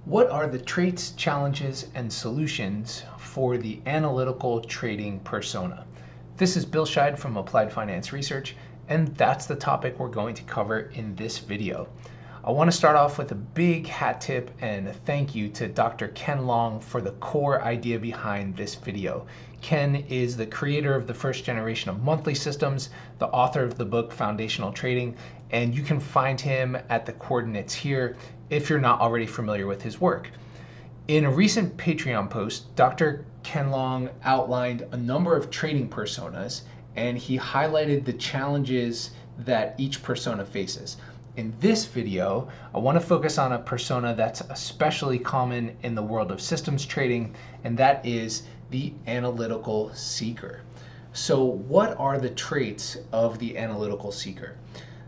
What are the traits, challenges, and solutions for the analytical trading persona? This is Bill Scheid from Applied Finance Research, and that's the topic we're going to cover in this video. I want to start off with a big hat tip and a thank you to Dr. Ken Long for the core idea behind this video. Ken is the creator of the first generation of monthly systems, the author of the book Foundational Trading, and you can find him at the coordinates here if you're not already familiar with his work. In a recent Patreon post, Dr. Ken Long outlined a number of trading personas, and he highlighted the challenges that each persona faces. In this video, I want to focus on a persona that's especially common in the world of systems trading, and that is the analytical seeker. So what are the traits of the analytical seeker?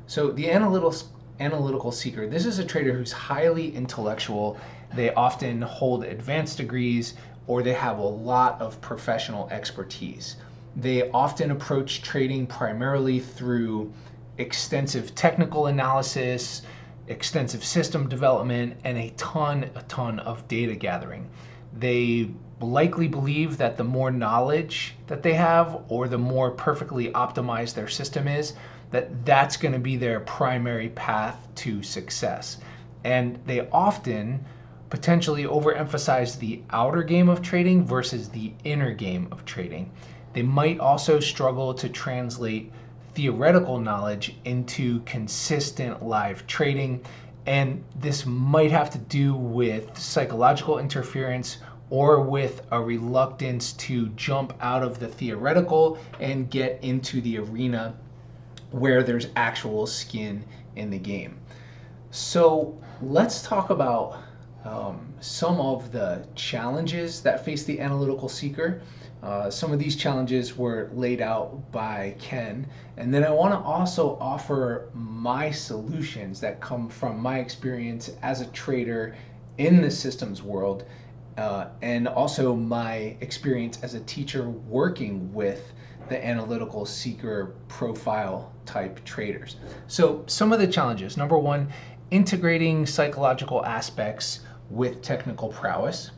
So the analytical seeker, this is a trader who's highly intellectual. They often hold advanced degrees or they have a lot of professional expertise. They often approach trading primarily through extensive technical analysis, extensive system development, and a ton of data gathering. They likely believe that the more knowledge that they have or the more perfectly optimized their system is, that's going to be their primary path to success. And they often potentially overemphasize the outer game of trading versus the inner game of trading. They might also struggle to translate theoretical knowledge into consistent live trading, and this might have to do with psychological interference or with a reluctance to jump out of the theoretical and get into the arena where there's actual skin in the game. So let's talk about some of the challenges that face the analytical seeker. Some of these challenges were laid out by Ken, and then I want to also offer my solutions that come from my experience as a trader in the systems world, and also my experience as a teacher working with the analytical seeker profile type traders. So some of the challenges: number one, integrating psychological aspects with technical prowess.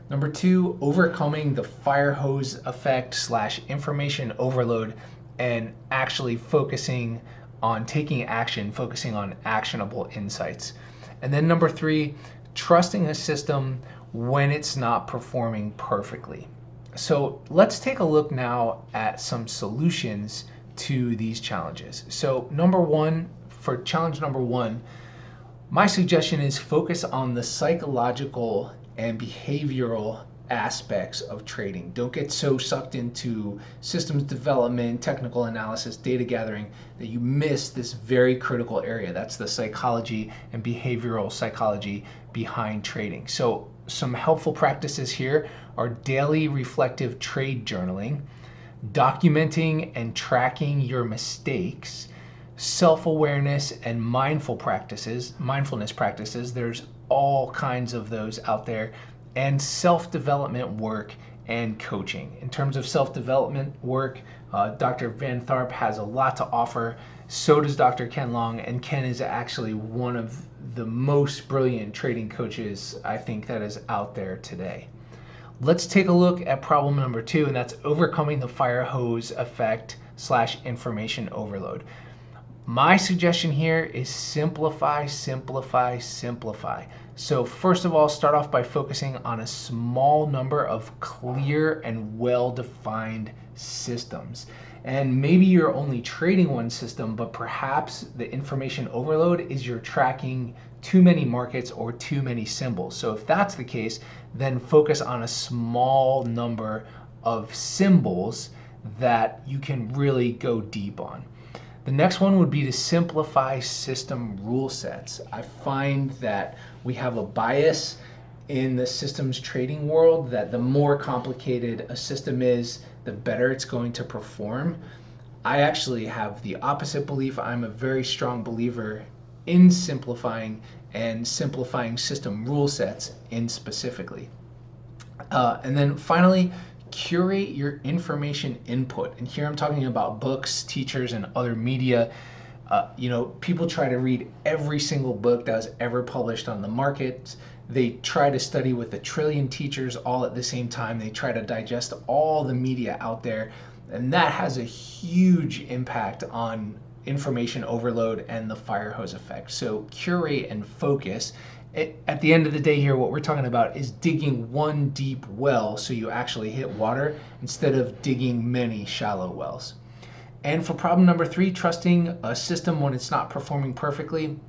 Number two, overcoming the fire hose effect / information overload and actually focusing on taking action, focusing on actionable insights. And then number three, trusting a system when it's not performing perfectly. So let's take a look now at some solutions to these challenges. So number one, for challenge number one, my suggestion is focus on the psychological and behavioral aspects of trading. Don't get so sucked into systems development, technical analysis, data gathering that you miss this very critical area. That's the psychology and behavioral psychology behind trading. So some helpful practices here are daily reflective trade journaling, documenting and tracking your mistakes, self-awareness and mindfulness practices. There's all kinds of those out there, and self-development work and coaching. In terms of self-development work, Dr. Van Tharp has a lot to offer. So does Dr. Ken Long, and Ken is actually one of the most brilliant trading coaches I think that is out there today. Let's take a look at problem number two, and that's overcoming the fire hose effect / information overload. My suggestion here is simplify. So first of all, start off by focusing on a small number of clear and well-defined systems. And maybe you're only trading one system, but perhaps the information overload is you're tracking too many markets or too many symbols. So if that's the case, then focus on a small number of symbols that you can really go deep on. The next one would be to simplify system rule sets. I find that we have a bias in the systems trading world that the more complicated a system is, the better it's going to perform. I actually have the opposite belief. I'm a very strong believer in simplifying and simplifying system rule sets in specifically. And then finally, curate your information input. And here I'm talking about books, teachers, and other media. People try to read every single book that was ever published on the market. They try to study with 1 trillion teachers all at the same time. They try to digest all the media out there, and that has a huge impact on information overload and the fire hose effect. So curate and focus. At the end of the day here, what we're talking about is digging one deep well so you actually hit water instead of digging many shallow wells. And for problem number 3, trusting a system when it's not performing perfectly,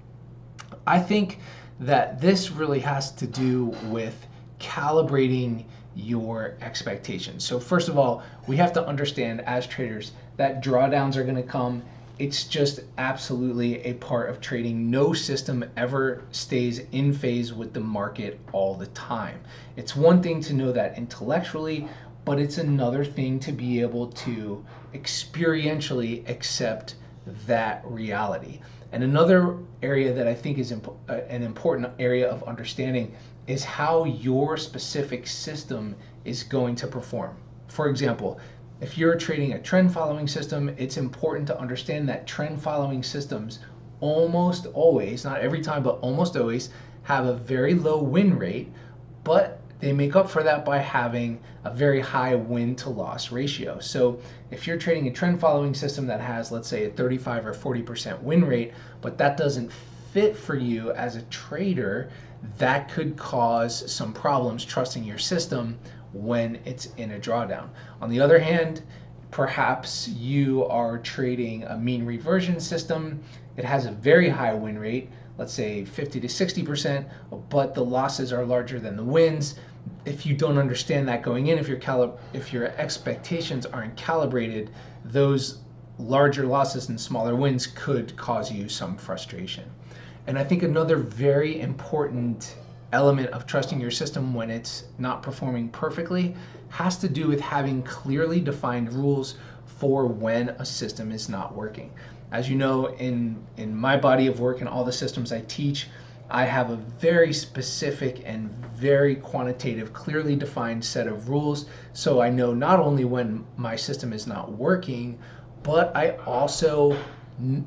I think that this really has to do with calibrating your expectations. So first of all, we have to understand as traders that drawdowns are going to come. It's just absolutely a part of trading. No system ever stays in phase with the market all the time. It's one thing to know that intellectually, but it's another thing to be able to experientially accept that reality. And another area that I think is an important area of understanding is how your specific system is going to perform. For example, if you're trading a trend following system, it's important to understand that trend following systems almost always, not every time, but almost always have a very low win rate, but they make up for that by having a very high win to loss ratio. So if you're trading a trend following system that has, let's say, a 35 or 40% win rate, but that doesn't fit for you as a trader, that could cause some problems trusting your system when it's in a drawdown. On the other hand, perhaps you are trading a mean reversion system. It has a very high win rate, let's say 50 to 60%, but the losses are larger than the wins. If you don't understand that going in, if your expectations aren't calibrated, those larger losses and smaller wins could cause you some frustration. And I think another very important element of trusting your system when it's not performing perfectly has to do with having clearly defined rules for when a system is not working. As you know, in my body of work and all the systems I teach, I have a very specific and very quantitative, clearly defined set of rules. So I know not only when my system is not working, but I also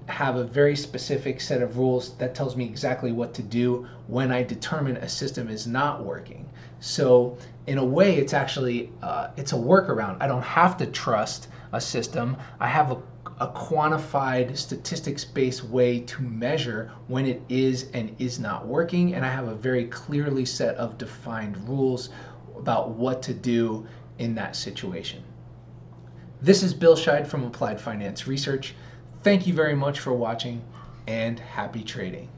have a very specific set of rules that tells me exactly what to do when I determine a system is not working. So in a way, it's actually, it's a workaround. I don't have to trust a system. I have a quantified statistics-based way to measure when it is and is not working, and I have a very clearly set of defined rules about what to do in that situation. This is Bill Scheid from Applied Finance Research. Thank you very much for watching, and happy trading.